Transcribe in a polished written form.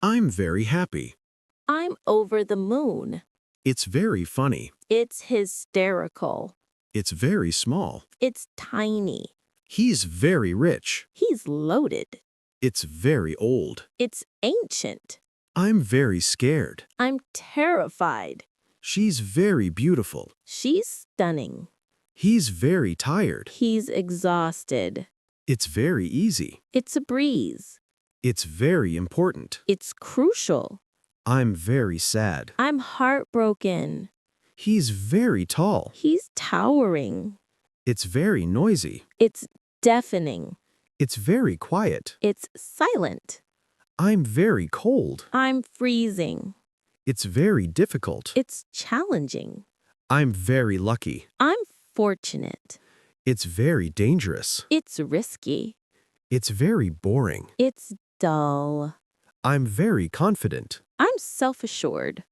I'm very happy. I'm over the moon. It's very funny. It's hysterical. It's very small. It's tiny. He's very rich. He's loaded. It's very old. It's ancient. I'm very scared. I'm terrified. She's very beautiful. She's stunning. He's very tired. He's exhausted. It's very easy. It's a breeze. It's very important. It's crucial. I'm very sad. I'm heartbroken. He's very tall. He's towering. It's very noisy. It's deafening. It's very quiet. It's silent. I'm very cold. I'm freezing. It's very difficult. It's challenging. I'm very lucky. I'm fortunate. It's very dangerous. It's risky. It's very boring. It's dull. I'm very confident. I'm self-assured.